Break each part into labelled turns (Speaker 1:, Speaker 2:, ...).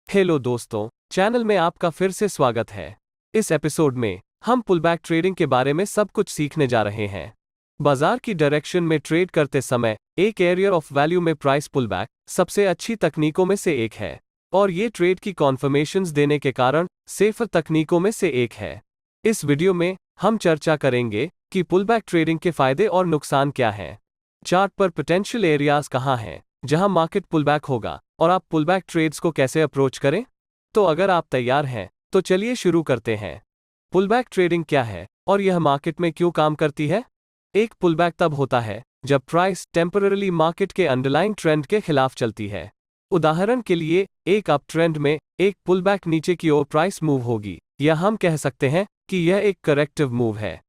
Speaker 1: Hello दोस्तों, channel में आपका फिर से स्वागत है। इस एपिसोड में हम पुलबैक ट्रेडिंग के बारे में सब कुछ सीखने जा रहे हैं। बाजार की डायरेक्शन में ट्रेड करते समय एक एरिया ऑफ वैल्यू में प्राइस पुलबैक सबसे अच्छी तकनीकों में से एक है और ये ट्रेड की कॉन्फर्मेशंस देने के कारण सेफर तकनीकों में से एक है। इस वीडियो में हम चर्चा करेंगे कि पुलबैक ट्रेडिंग के फायदे और नुकसान क्या हैं, चार्ट पर पोटेंशियल एरियाज कहाँ हैं जहां मार्केट पुलबैक होगा और आप पुलबैक ट्रेड्स को कैसे अप्रोच करें। तो अगर आप तैयार हैं तो चलिए शुरू करते हैं। पुलबैक ट्रेडिंग क्या है और यह मार्केट में क्यों काम करती है? एक पुलबैक तब होता है जब प्राइस टेम्पररीली मार्केट के अंडरलाइंग ट्रेंड के खिलाफ चलती है। उदाहरण के लिए एक अप ट्रेंड में एक पुलबैक नीचे की ओर प्राइस मूव होगी या हम कह सकते हैं कि यह एक करेक्टिव मूव है।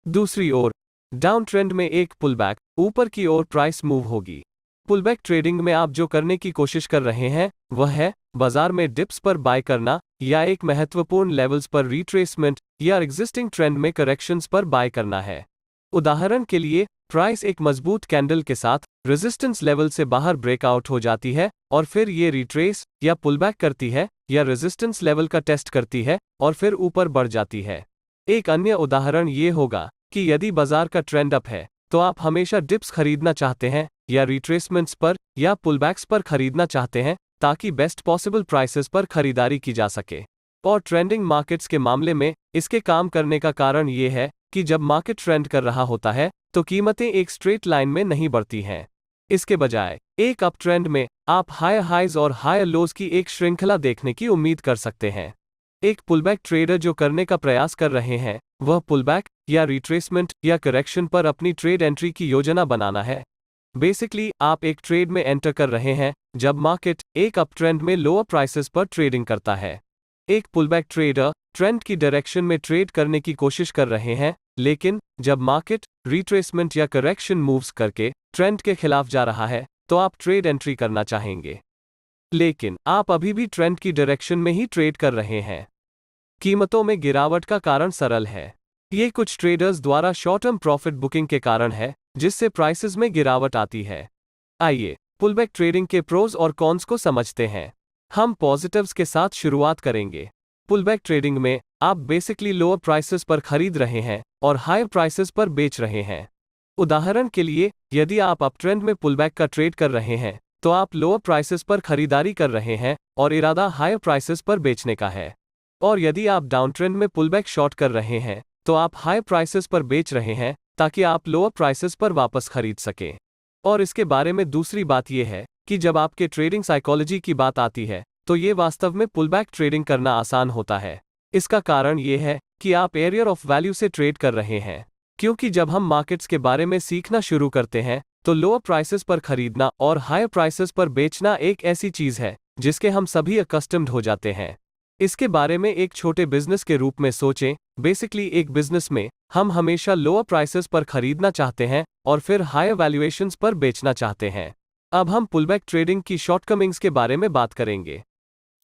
Speaker 1: दूसरी ओर डाउन ट्रेंड में एक पुलबैक ऊपर की ओर प्राइस मूव होगी। पुलबैक ट्रेडिंग में आप जो करने की कोशिश कर रहे हैं वह है बाजार में डिप्स पर बाय करना या एक महत्वपूर्ण लेवल्स पर रिट्रेसमेंट या एग्जिस्टिंग ट्रेंड में करेक्शंस पर बाय करना है। उदाहरण के लिए प्राइस एक मजबूत कैंडल के साथ रेजिस्टेंस लेवल से बाहर ब्रेकआउट हो जाती है और फिर ये रिट्रेस या पुलबैक करती है या रेजिस्टेंस लेवल का टेस्ट करती है और फिर ऊपर बढ़ जाती है। एक अन्य उदाहरण ये होगा कि यदि बाजार का ट्रेंड अप है तो आप हमेशा डिप्स खरीदना चाहते हैं या रिट्रेसमेंट्स पर या पुलबैक्स पर खरीदना चाहते हैं ताकि बेस्ट पॉसिबल प्राइसेस पर खरीदारी की जा सके। और ट्रेंडिंग मार्केट्स के मामले में इसके काम करने का कारण ये है कि जब मार्केट ट्रेंड कर रहा होता है तो कीमतें एक स्ट्रेट लाइन में नहीं बढ़ती हैं। इसके बजाय एक अप ट्रेंड में आप हायर हाइज और हायर लोज की एक श्रृंखला देखने की उम्मीद कर सकते हैं। एक पुलबैक ट्रेडर जो करने का प्रयास कर रहे हैं वह पुलबैक या रिट्रेसमेंट या करेक्शन पर अपनी ट्रेड एंट्री की योजना बनाना है। बेसिकली आप एक ट्रेड में एंटर कर रहे हैं जब मार्केट एक अप ट्रेंड में लोअर प्राइसेस पर ट्रेडिंग करता है। एक पुलबैक ट्रेडर ट्रेंड की डायरेक्शन में ट्रेड करने की कोशिश कर रहे हैं, लेकिन जब मार्केट रिट्रेसमेंट या करेक्शन मूव्स करके ट्रेंड के खिलाफ जा रहा है तो आप ट्रेड एंट्री करना चाहेंगे, लेकिन आप अभी भी ट्रेंड की डायरेक्शन में ही ट्रेड कर रहे हैं। कीमतों में गिरावट का कारण सरल है। ये कुछ ट्रेडर्स द्वारा शॉर्ट टर्म प्रॉफिट बुकिंग के कारण है जिससे प्राइसेस में गिरावट आती है। आइए पुलबैक ट्रेडिंग के प्रोज और कॉन्स को समझते हैं। हम पॉजिटिव्स के साथ शुरुआत करेंगे। पुलबैक ट्रेडिंग में आप बेसिकली लोअर प्राइसेस पर खरीद रहे हैं और हायर प्राइसेस पर बेच रहे हैं। उदाहरण के लिए यदि आप अप ट्रेंड में पुलबैक का ट्रेड कर रहे हैं तो आप लोअर प्राइसेस पर खरीदारी कर रहे हैं और इरादा हायर प्राइसेस पर बेचने का है। और यदि आप डाउन ट्रेंड में पुलबैक शॉर्ट कर रहे हैं तो आप हाई प्राइसेस पर बेच रहे हैं ताकि आप लोअर प्राइसेस पर वापस खरीद सकें। और इसके बारे में दूसरी बात यह है कि जब आपके ट्रेडिंग साइकोलॉजी की बात आती है तो ये वास्तव में पुलबैक ट्रेडिंग करना आसान होता है। इसका कारण ये है कि आप एरिया ऑफ वैल्यू से ट्रेड कर रहे हैं, क्योंकि जब हम मार्केट्स के बारे में सीखना शुरू करते हैं तो लोअर प्राइसेस पर खरीदना और हायर प्राइसेस पर बेचना एक ऐसी चीज है जिसके हम सभी अकस्टम्ड हो जाते हैं। इसके बारे में एक छोटे बिजनेस के रूप में सोचें। बेसिकली एक बिजनेस में हम हमेशा लोअर प्राइसेस पर खरीदना चाहते हैं और फिर हायर वैल्यूएशंस पर बेचना चाहते हैं। अब हम पुलबैक ट्रेडिंग की शॉर्टकमिंग्स के बारे में बात करेंगे।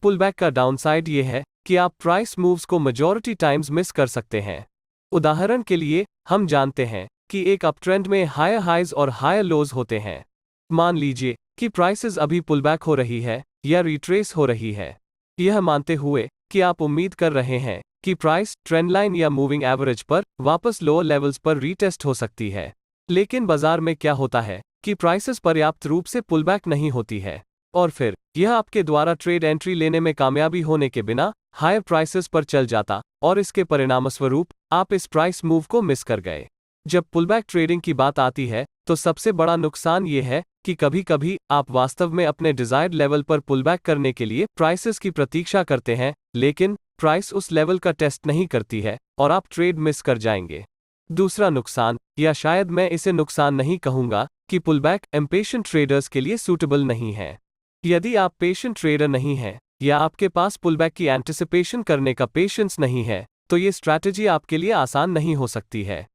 Speaker 1: पुलबैक का डाउनसाइड ये है कि आप प्राइस मूव्स को मेजॉरिटी टाइम्स मिस कर सकते हैं। उदाहरण के लिए हम जानते हैं कि एक अप ट्रेंड में हायर हाइज और हायर लोज होते हैं। मान लीजिए कि प्राइसेस अभी पुलबैक हो रही है या रिट्रेस हो रही है, यह मानते हुए कि आप उम्मीद कर रहे हैं कि प्राइस ट्रेंड लाइन या मूविंग एवरेज पर वापस लोअर लेवल्स पर रीटेस्ट हो सकती है। लेकिन बाजार में क्या होता है कि प्राइसेस पर्याप्त रूप से पुलबैक नहीं होती है और फिर यह आपके द्वारा ट्रेड एंट्री लेने में कामयाबी होने के बिना हायर प्राइसेस पर चल जाता और इसके परिणामस्वरूप आप इस प्राइस मूव को मिस कर गए। जब पुलबैक ट्रेडिंग की बात आती है तो सबसे बड़ा नुकसान ये है कि कभी कभी आप वास्तव में अपने डिजायर्ड लेवल पर पुलबैक करने के लिए प्राइसेस की प्रतीक्षा करते हैं, लेकिन प्राइस उस लेवल का टेस्ट नहीं करती है और आप ट्रेड मिस कर जाएंगे। दूसरा नुकसान, या शायद मैं इसे नुकसान नहीं कहूंगा, कि पुलबैक इम्पेशेंट ट्रेडर्स के लिए सूटेबल नहीं है। यदि आप पेशेंट ट्रेडर नहीं हैं या आपके पास पुलबैक की एंटिसिपेशन करने का पेशेंस नहीं है तो ये स्ट्रैटेजी आपके लिए आसान नहीं हो सकती है।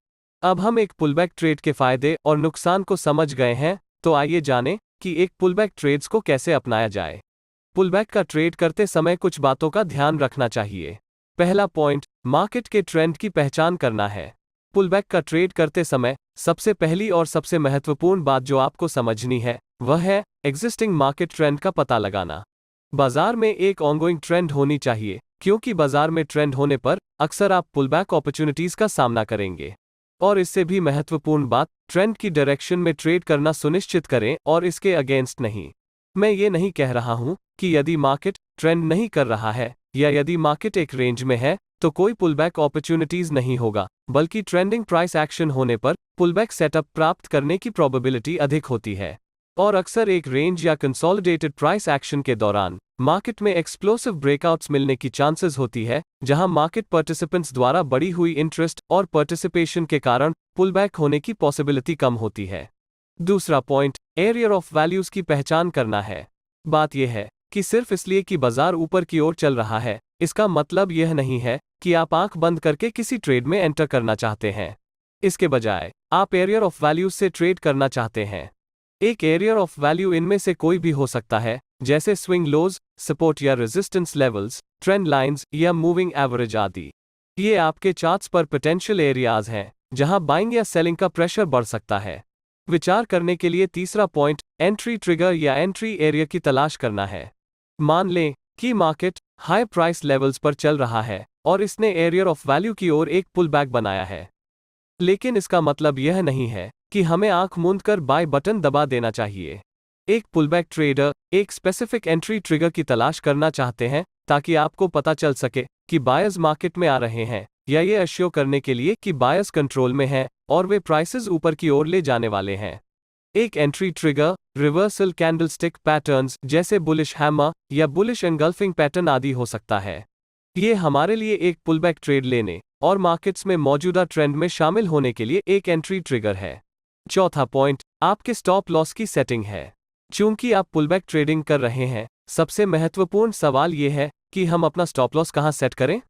Speaker 1: अब हम एक पुलबैक ट्रेड के फायदे और नुकसान को समझ गए हैं, तो आइए जानें कि एक पुलबैक ट्रेड्स को कैसे अपनाया जाए। पुलबैक का ट्रेड करते समय कुछ बातों का ध्यान रखना चाहिए। पहला पॉइंट, मार्केट के ट्रेंड की पहचान करना है। पुलबैक का ट्रेड करते समय सबसे पहली और सबसे महत्वपूर्ण बात जो आपको समझनी है वह है एग्जिस्टिंग मार्केट ट्रेंड का पता लगाना। बाजार में एक ऑनगोइंग ट्रेंड होनी चाहिए, क्योंकि बाजार में ट्रेंड होने पर अक्सर आप पुलबैक अपॉर्चुनिटीज का सामना करेंगे। और इससे भी महत्वपूर्ण बात, ट्रेंड की डायरेक्शन में ट्रेड करना सुनिश्चित करें और इसके अगेंस्ट नहीं। मैं ये नहीं कह रहा हूं कि यदि मार्केट ट्रेंड नहीं कर रहा है या यदि मार्केट एक रेंज में है तो कोई पुलबैक अपॉर्चुनिटीज नहीं होगा, बल्कि ट्रेंडिंग प्राइस एक्शन होने पर पुलबैक सेटअप प्राप्त करने की प्रोबेबिलिटी अधिक होती है। और अक्सर एक रेंज या कंसोलिडेटेड प्राइस एक्शन के दौरान मार्केट में एक्सप्लोसिव ब्रेकआउट्स मिलने की चांसेस होती है, जहां मार्केट पार्टिसिपेंट्स द्वारा बढ़ी हुई इंटरेस्ट और पार्टिसिपेशन के कारण पुलबैक होने की पॉसिबिलिटी कम होती है। दूसरा पॉइंट, एरिया ऑफ वैल्यूज की पहचान करना है। बात यह है कि सिर्फ इसलिए कि बाजार ऊपर की ओर चल रहा है, इसका मतलब यह नहीं है कि आप आंख बंद करके किसी ट्रेड में एंटर करना चाहते हैं। इसके बजाय आप एरिया ऑफ वैल्यूज से ट्रेड करना चाहते हैं। एक एरिया ऑफ वैल्यू इनमें से कोई भी हो सकता है, जैसे स्विंग लोज, सपोर्ट या रेजिस्टेंस लेवल्स, ट्रेंड लाइंस या मूविंग एवरेज आदि। ये आपके चार्ट्स पर पोटेंशियल एरियाज हैं, जहां बाइंग या सेलिंग का प्रेशर बढ़ सकता है। विचार करने के लिए तीसरा पॉइंट, एंट्री ट्रिगर या एंट्री एरिया की तलाश करना है। मान लें कि मार्केट हाई प्राइस लेवल्स पर चल रहा है और इसने एरिया ऑफ वैल्यू की ओर एक पुल बैक बनाया है। लेकिन इसका मतलब यह नहीं है कि हमें आंख मूंद कर बाय बटन दबा देना चाहिए। एक पुलबैक ट्रेडर एक स्पेसिफिक एंट्री ट्रिगर की तलाश करना चाहते हैं, ताकि आपको पता चल सके कि बायर्स मार्केट में आ रहे हैं, या ये अश्योर करने के लिए कि बायर्स कंट्रोल में हैं और वे प्राइसेस ऊपर की ओर ले जाने वाले हैं। एक entry trigger reversal candlestick patterns जैसे बुलिश हैमर या बुलिश एंगल्फिंग पैटर्न आदि हो सकता है। ये हमारे लिए एक पुलबैक ट्रेड लेने और मार्केट्स में मौजूदा ट्रेंड में शामिल होने के लिए एक एंट्री ट्रिगर है। चौथा पॉइंट, आपके स्टॉप लॉस की सेटिंग है। चूंकि आप पुलबैक ट्रेडिंग कर रहे हैं, सबसे महत्वपूर्ण सवाल यह है कि हम अपना स्टॉप लॉस कहां सेट करें।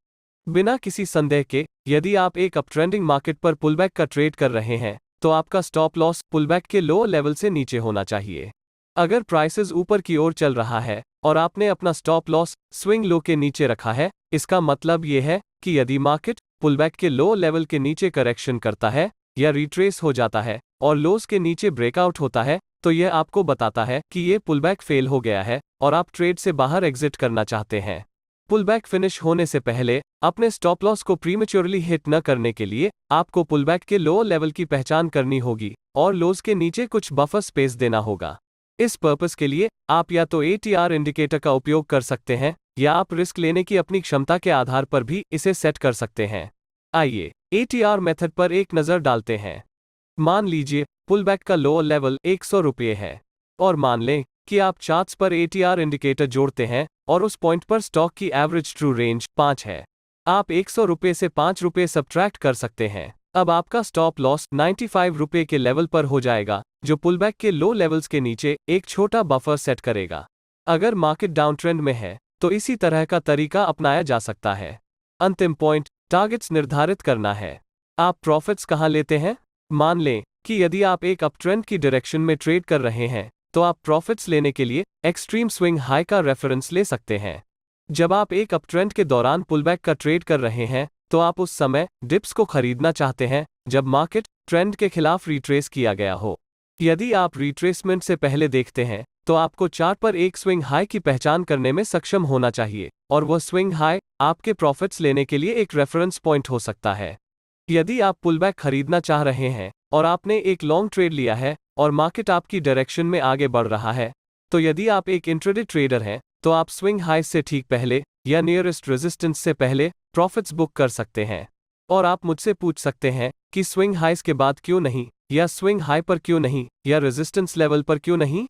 Speaker 1: बिना किसी संदेह के, यदि आप एक अपट्रेंडिंग मार्केट पर पुलबैक का ट्रेड कर रहे हैं, तो आपका स्टॉप लॉस पुलबैक के लो लेवल से नीचे होना चाहिए। अगर प्राइसेस ऊपर की ओर चल रहा है और आपने अपना स्टॉप लॉस स्विंग लो के नीचे रखा है, इसका मतलब यह है कि यदि मार्केट पुलबैक के लो लेवल के नीचे करेक्शन करता है या रिट्रेस हो जाता है और लोस के नीचे ब्रेकआउट होता है, तो यह आपको बताता है कि यह पुलबैक फेल हो गया है और आप ट्रेड से बाहर एग्जिट करना चाहते हैं। पुलबैक फिनिश होने से पहले अपने स्टॉप लॉस को प्रीमेच्योरली हिट न करने के लिए आपको पुलबैक के लो लेवल की पहचान करनी होगी और लोस के नीचे कुछ बफर स्पेस देना होगा। इस पर्पस के लिए आप या तो ATR इंडिकेटर का उपयोग कर सकते हैं या आप रिस्क लेने की अपनी क्षमता के आधार पर भी इसे सेट कर सकते हैं। आइए ATR मेथड पर एक नज़र डालते हैं। मान लीजिए पुलबैक का लो लेवल 100 रुपये है और मान लें कि आप चार्ट्स पर ATR इंडिकेटर जोड़ते हैं और उस पॉइंट पर स्टॉक की एवरेज ट्रू रेंज 5 है। आप 100 रुपये से 5 रुपये सब्ट्रैक्ट कर सकते हैं। अब आपका स्टॉप लॉस 95 रुपये के लेवल पर हो जाएगा, जो पुलबैक के लो लेवल्स के नीचे एक छोटा बफर सेट करेगा। अगर मार्केट डाउन ट्रेंड में है तो इसी तरह का तरीका अपनाया जा सकता है। अंतिम पॉइंट, टारगेट्स निर्धारित करना है। आप प्रॉफिट्स कहां लेते हैं? मान लें कि यदि आप एक अपट्रेंड की डायरेक्शन में ट्रेड कर रहे हैं, तो आप प्रॉफिट्स लेने के लिए एक्सट्रीम स्विंग हाई का रेफरेंस ले सकते हैं। जब आप एक अपट्रेंड के दौरान पुलबैक का ट्रेड कर रहे हैं, तो आप उस समय डिप्स को खरीदना चाहते हैं जब मार्केट ट्रेंड के खिलाफ रिट्रेस किया गया हो। यदि आप रिट्रेसमेंट से पहले देखते हैं, तो आपको चार्ट पर एक स्विंग हाई की पहचान करने में सक्षम होना चाहिए और वह स्विंग हाई आपके प्रॉफिट्स लेने के लिए एक रेफरेंस पॉइंट हो सकता है। यदि आप पुलबैक खरीदना चाह रहे हैं और आपने एक लॉन्ग ट्रेड लिया है और मार्केट आपकी डायरेक्शन में आगे बढ़ रहा है, तो यदि आप एक इंट्राडे ट्रेडर हैं, तो आप स्विंग हाई से ठीक पहले या नियरेस्ट रेजिस्टेंस से पहले प्रॉफिट्स बुक कर सकते हैं। और आप मुझसे पूछ सकते हैं कि स्विंग हाइस के बाद क्यों नहीं, या स्विंग हाई पर क्यों नहीं, या रेजिस्टेंस लेवल पर क्यों नहीं?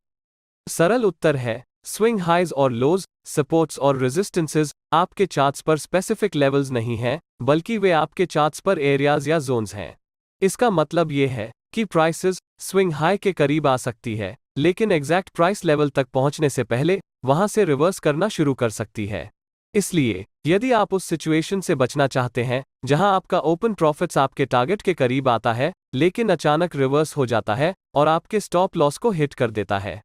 Speaker 1: सरल उत्तर है, स्विंग हाइज और लोज, सपोर्ट्स और रेजिस्टेंसेस आपके चार्ट्स पर स्पेसिफिक लेवल्स नहीं हैं, बल्कि वे आपके चार्ट्स पर एरियाज या जोन्स हैं। इसका मतलब यह है कि प्राइसेस स्विंग हाई के करीब आ सकती है, लेकिन एग्जैक्ट प्राइस लेवल तक पहुंचने से पहले वहां से रिवर्स करना शुरू कर सकती है। इसलिए यदि आप उस सिचुएशन से बचना चाहते हैं जहां आपका ओपन प्रॉफिट्स आपके टारगेट के करीब आता है, लेकिन अचानक रिवर्स हो जाता है और आपके स्टॉप लॉस को हिट कर देता है,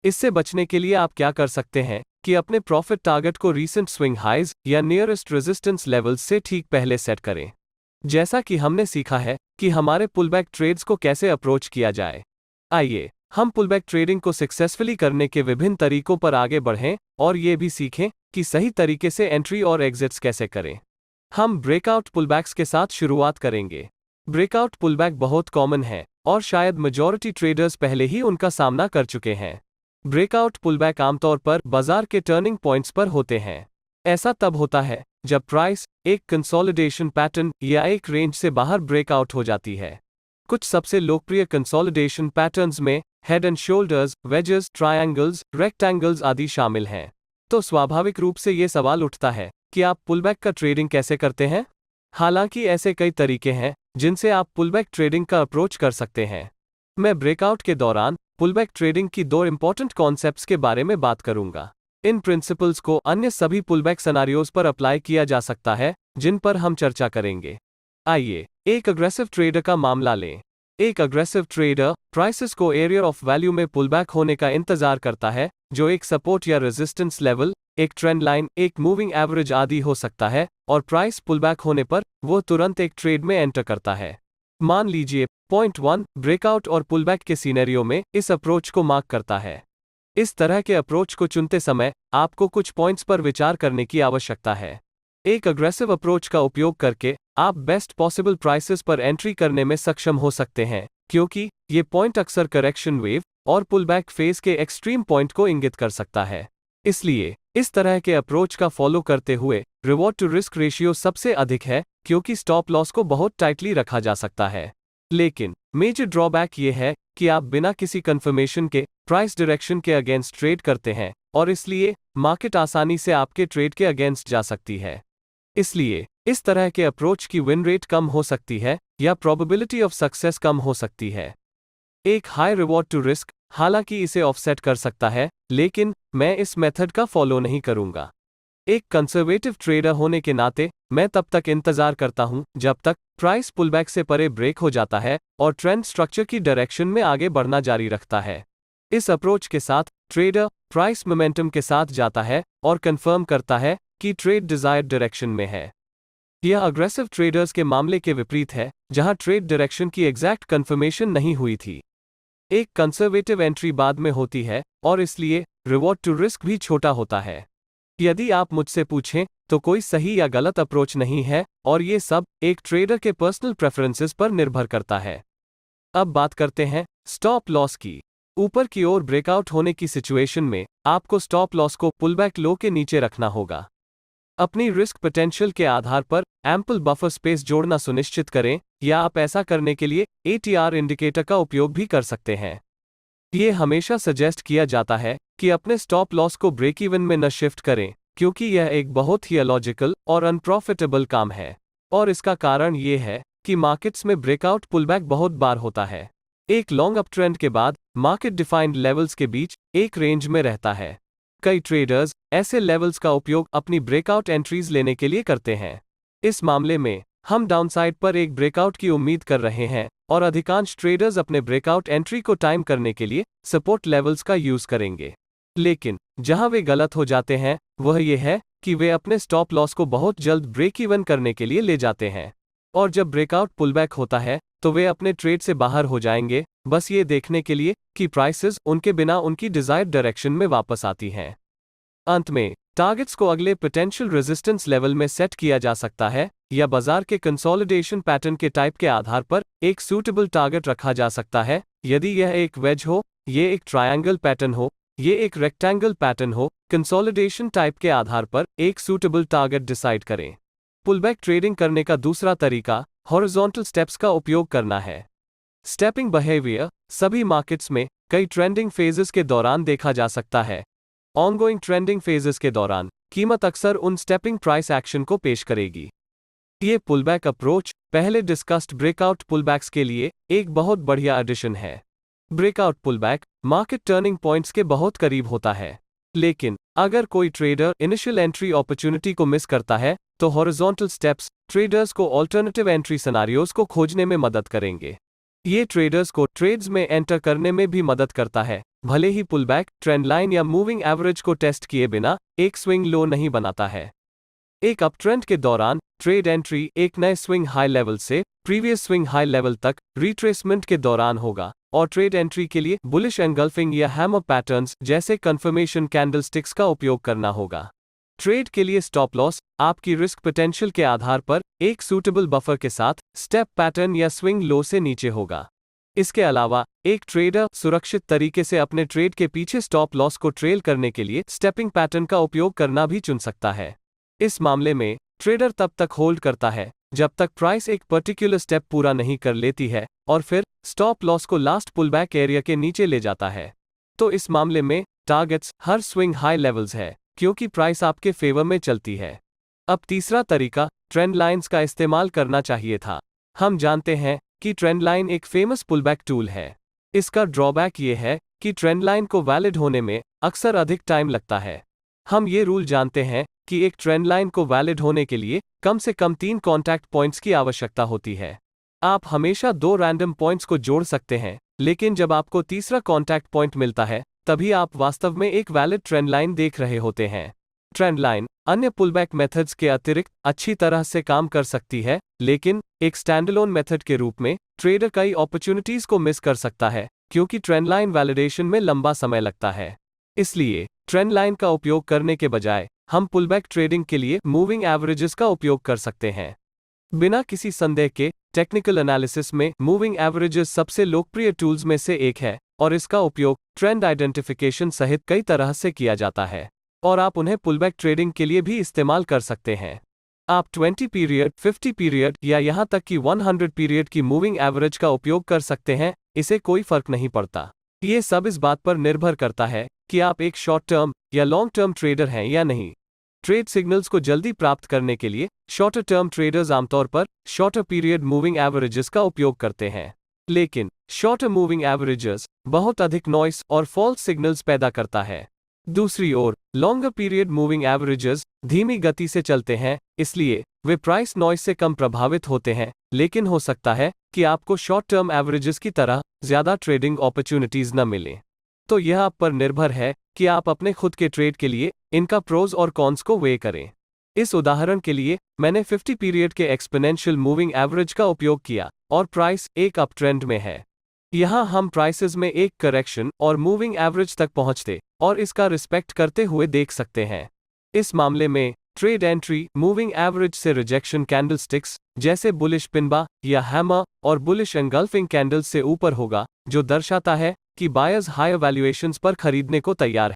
Speaker 1: इससे बचने के लिए आप क्या कर सकते हैं कि अपने प्रॉफिट टारगेट को रीसेंट स्विंग हाइज या नियरेस्ट रेजिस्टेंस लेवल्स से ठीक पहले सेट करें। जैसा कि हमने सीखा है कि हमारे पुलबैक ट्रेड्स को कैसे अप्रोच किया जाए, आइए हम पुलबैक ट्रेडिंग को सक्सेसफुली करने के विभिन्न तरीकों पर आगे बढ़ें और ये भी सीखें कि सही तरीके से एंट्री और एग्जिट्स कैसे करें। हम ब्रेकआउट पुलबैक्स के साथ शुरुआत करेंगे। ब्रेकआउट पुलबैक बहुत कॉमन है और शायद मेजॉरिटी ट्रेडर्स पहले ही उनका सामना कर चुके हैं। ब्रेकआउट पुलबैक आमतौर पर बाजार के टर्निंग पॉइंट्स पर होते हैं। ऐसा तब होता है जब प्राइस एक कंसोलिडेशन पैटर्न या एक रेंज से बाहर ब्रेकआउट हो जाती है। कुछ सबसे लोकप्रिय कंसोलिडेशन पैटर्न्स में head and shoulders, wages, triangles, rectangles आदि शामिल हैं। तो स्वाभाविक रूप से ये सवाल उठता है कि आप पुलबैक का ट्रेडिंग कैसे करते हैं? हालांकि ऐसे कई तरीके हैं जिनसे आप पुलबैक ट्रेडिंग का अप्रोच कर सकते हैं। मैं ब्रेकआउट के दौरान पुलबैक ट्रेडिंग की 2 इंपॉर्टेंट कॉन्सेप्ट्स के बारे में बात करूंगा। इन प्रिंसिपल्स को अन्य सभी पुलबैक सिनेरियोज पर अप्लाई किया जा सकता है जिन पर हम चर्चा करेंगे। आइए एक अग्रेसिव ट्रेडर का मामला लें। एक अग्रेसिव ट्रेडर प्राइसेस को एरिया ऑफ वैल्यू में पुलबैक होने का इंतजार करता है, जो एक सपोर्ट या रेजिस्टेंस लेवल, एक ट्रेंड लाइन, एक मूविंग एवरेज आदि हो सकता है, और प्राइस पुलबैक होने पर वो तुरंत एक ट्रेड में एंटर करता है। मान लीजिए पॉइंट 1 ब्रेकआउट और पुलबैक के सिनेरियो में इस अप्रोच को मार्क करता है। इस तरह के अप्रोच को चुनते समय आपको कुछ पॉइंट्स पर विचार करने की आवश्यकता है। एक अग्रेसिव अप्रोच का उपयोग करके आप बेस्ट पॉसिबल प्राइसेस पर एंट्री करने में सक्षम हो सकते हैं, क्योंकि ये पॉइंट अक्सर करेक्शन वेव और पुलबैक फेज के एक्सट्रीम पॉइंट को इंगित कर सकता है। इसलिए इस तरह के अप्रोच का फॉलो करते हुए रिवॉर्ड टू रिस्क रेशियो सबसे अधिक है, क्योंकि स्टॉप लॉस को बहुत टाइटली रखा जा सकता है। लेकिन मेजर ड्रॉबैक ये है कि आप बिना किसी कंफर्मेशन के प्राइस डायरेक्शन के अगेंस्ट ट्रेड करते हैं और इसलिए मार्केट आसानी से आपके ट्रेड के अगेंस्ट जा सकती है। इसलिए इस तरह के अप्रोच की विन रेट कम हो सकती है या प्रोबेबिलिटी ऑफ सक्सेस कम हो सकती है। एक हाई रिवॉर्ड टू रिस्क हालांकि इसे ऑफसेट कर सकता है, लेकिन मैं इस मेथड का फॉलो नहीं करूंगा। एक कंजर्वेटिव ट्रेडर होने के नाते मैं तब तक इंतजार करता हूं जब तक प्राइस पुलबैक से परे ब्रेक हो जाता है और ट्रेंड स्ट्रक्चर की डायरेक्शन में आगे बढ़ना जारी रखता है। इस अप्रोच के साथ ट्रेडर प्राइस मोमेंटम के साथ जाता है और कंफर्म करता है कि ट्रेड डिजायर्ड डायरेक्शन में है। यह अग्रेसिव ट्रेडर्स के मामले के विपरीत है, जहां ट्रेड डायरेक्शन की एग्जैक्ट कंफर्मेशन नहीं हुई थी। एक कंजर्वेटिव एंट्री बाद में होती है और इसलिए रिवॉर्ड टू रिस्क भी छोटा होता है। यदि आप मुझसे पूछें तो कोई सही या गलत अप्रोच नहीं है और ये सब एक ट्रेडर के पर्सनल प्रेफरेंसेस पर निर्भर करता है। अब बात करते हैं स्टॉप लॉस की। ऊपर की ओर ब्रेकआउट होने की सिचुएशन में आपको स्टॉप लॉस को पुलबैक लो के नीचे रखना होगा। अपनी रिस्क पोटेंशियल के आधार पर एम्पल बफर स्पेस जोड़ना सुनिश्चित करें, या आप ऐसा करने के लिए ATR इंडिकेटर का उपयोग भी कर सकते हैं। ये हमेशा सजेस्ट किया जाता है कि अपने स्टॉप लॉस को ब्रेक इवन में न शिफ्ट करें, क्योंकि यह एक बहुत ही अलॉजिकल और अनप्रॉफिटेबल काम है। और इसका कारण ये है कि मार्केट्स में ब्रेकआउट पुलबैक बहुत बार होता है। एक लॉन्ग अप ट्रेंड के बाद मार्केट डिफाइंड लेवल्स के बीच एक रेंज में रहता है। कई ट्रेडर्स ऐसे लेवल्स का उपयोग अपनी ब्रेकआउट एंट्रीज लेने के लिए करते हैं। इस मामले में हम डाउनसाइड पर एक ब्रेकआउट की उम्मीद कर रहे हैं और अधिकांश ट्रेडर्स अपने ब्रेकआउट एंट्री को टाइम करने के लिए सपोर्ट लेवल्स का यूज करेंगे। लेकिन जहां वे गलत हो जाते हैं वह यह है कि वे अपने स्टॉप लॉस को बहुत जल्द ब्रेक इवन करने के लिए ले जाते हैं, और जब ब्रेकआउट पुलबैक होता है तो वे अपने ट्रेड से बाहर हो जाएंगे, बस ये देखने के लिए कि प्राइसेस उनके बिना उनकी डिजायर्ड डायरेक्शन में वापस आती हैं। अंत में टारगेट्स को अगले पोटेंशियल रेजिस्टेंस लेवल में सेट किया जा सकता है, या बाजार के कंसोलिडेशन पैटर्न के टाइप के आधार पर एक सूटेबल टारगेट रखा जा सकता है। यदि यह एक वेज हो, ये एक ट्रायंगल पैटर्न हो, ये एक रेक्टेंगल पैटर्न हो, कंसोलिडेशन टाइप के आधार पर एक सूटेबल टारगेट डिसाइड करें। पुलबैक ट्रेडिंग करने का दूसरा तरीका हॉरिजॉन्टल स्टेप्स का उपयोग करना है। स्टेपिंग बिहेवियर सभी मार्केट्स में कई ट्रेंडिंग फेजेस के दौरान देखा जा सकता है। ऑनगोइंग ट्रेंडिंग फेजेस के दौरान कीमत अक्सर उन स्टेपिंग प्राइस एक्शन को पेश करेगी। ये पुलबैक अप्रोच पहले डिस्कस्ड ब्रेकआउट पुलबैक्स के लिए एक बहुत बढ़िया एडिशन है। Breakout pullback market turning points के बहुत करीब होता है, लेकिन अगर कोई ट्रेडर इनिशियल एंट्री अपॉर्चुनिटी को मिस करता है तो हॉरिजॉन्टल स्टेप्स ट्रेडर्स को ऑल्टरनेटिव एंट्री सिनेरियोज को खोजने में मदद करेंगे। ये ट्रेडर्स को ट्रेड्स में एंटर करने में भी मदद करता है, भले ही पुलबैक ट्रेंड लाइन या मूविंग एवरेज को टेस्ट किए बिना एक स्विंग लो नहीं बनाता है। एक अपट्रेंड के दौरान ट्रेड एंट्री एक नए स्विंग हाई लेवल से प्रीवियस स्विंग हाई लेवल तक रिट्रेसमेंट के दौरान होगा, और ट्रेड एंट्री के लिए बुलिश एंगल्फिंग या हैमर पैटर्न्स जैसे कंफर्मेशन कैंडलस्टिक्स का उपयोग करना होगा। ट्रेड के लिए स्टॉप लॉस आपकी रिस्क पोटेंशियल के आधार पर एक सूटेबल बफर के साथ स्टेप पैटर्न या स्विंग लो से नीचे होगा। इसके अलावा एक ट्रेडर सुरक्षित तरीके से अपने ट्रेड के पीछे स्टॉप लॉस को ट्रेल करने के लिए स्टेपिंग पैटर्न का उपयोग करना भी चुन सकता है। इस मामले में ट्रेडर तब तक होल्ड करता है जब तक प्राइस एक पर्टिकुलर स्टेप पूरा नहीं कर लेती है और फिर स्टॉप लॉस को लास्ट पुलबैक एरिया के नीचे ले जाता है। तो इस मामले में टारगेट्स हर स्विंग हाई लेवल्स है क्योंकि प्राइस आपके फेवर में चलती है। अब तीसरा तरीका ट्रेंड लाइंस का इस्तेमाल करना चाहिए था। हम जानते हैं कि ट्रेंड लाइन एक फेमस पुलबैक टूल है। इसका ड्रॉबैक ये है कि ट्रेंड लाइन को वैलिड होने में अक्सर अधिक टाइम लगता है। हम ये रूल जानते हैं कि एक ट्रेंड लाइन को वैलिड होने के लिए कम से कम 3 कॉन्टैक्ट पॉइंट्स की आवश्यकता होती है। आप हमेशा 2 रैंडम पॉइंट्स को जोड़ सकते हैं, लेकिन जब आपको तीसरा कॉन्टैक्ट पॉइंट मिलता है तभी आप वास्तव में एक वैलिड ट्रेंड लाइन देख रहे होते हैं। ट्रेंड लाइन अन्य पुलबैक मेथड्स के अतिरिक्त अच्छी तरह से काम कर सकती है, लेकिन एक स्टैंडअलोन मेथड के रूप में ट्रेडर कई अपॉर्चुनिटीज को मिस कर सकता है क्योंकि ट्रेंड लाइन वैलिडेशन में लंबा समय लगता है। इसलिए ट्रेंड लाइन का उपयोग करने के बजाय हम पुलबैक ट्रेडिंग के लिए मूविंग एवरेजेस का उपयोग कर सकते हैं। बिना किसी संदेह के टेक्निकल एनालिसिस में मूविंग एवरेजेस सबसे लोकप्रिय टूल्स में से एक है और इसका उपयोग ट्रेंड आइडेंटिफिकेशन सहित कई तरह से किया जाता है और आप उन्हें पुलबैक ट्रेडिंग के लिए भी इस्तेमाल कर सकते हैं। आप 20 पीरियड, 50 पीरियड या यहां तक कि 100 पीरियड की मूविंग एवरेज का उपयोग कर सकते हैं, इसे कोई फर्क नहीं पड़ता। ये सब इस बात पर निर्भर करता है कि आप एक शॉर्ट टर्म या लॉन्ग टर्म ट्रेडर हैं या नहीं। ट्रेड सिग्नल्स को जल्दी प्राप्त करने के लिए शॉर्टर टर्म ट्रेडर्स आमतौर पर शॉर्टर पीरियड मूविंग एवरेजेस का उपयोग करते हैं, लेकिन शॉर्टर मूविंग एवरेजेस बहुत अधिक नॉइस और फॉल्स सिग्नल्स पैदा करता है। दूसरी ओर लॉन्गर पीरियड मूविंग एवरेजेस धीमी गति से चलते हैं, इसलिए वे प्राइस नॉइस से कम प्रभावित होते हैं, लेकिन हो सकता है कि आपको शॉर्ट टर्म एवरेजेस की तरह ज्यादा ट्रेडिंग अपॉर्चुनिटीज न मिलें। तो यह आप पर निर्भर है कि आप अपने खुद के ट्रेड के लिए इनका प्रोज और कॉन्स को वे करें। इस उदाहरण के लिए मैंने 50 पीरियड के एक्सपोनेंशियल मूविंग एवरेज का उपयोग किया और प्राइस एक अप ट्रेंड में है। यहां हम प्राइसेस में एक करेक्शन और मूविंग एवरेज तक पहुंचते और इसका रिस्पेक्ट करते हुए देख सकते हैं। इस मामले में ट्रेड एंट्री मूविंग एवरेज से रिजेक्शन कैंडलस्टिक्स जैसे बुलिश पिनबा या हैमर और बुलिश एंगल्फिंग कैंडल्स से ऊपर होगा, जो दर्शाता है कि बायर्स हायर वैल्यूएशंस पर खरीदने को तैयार है।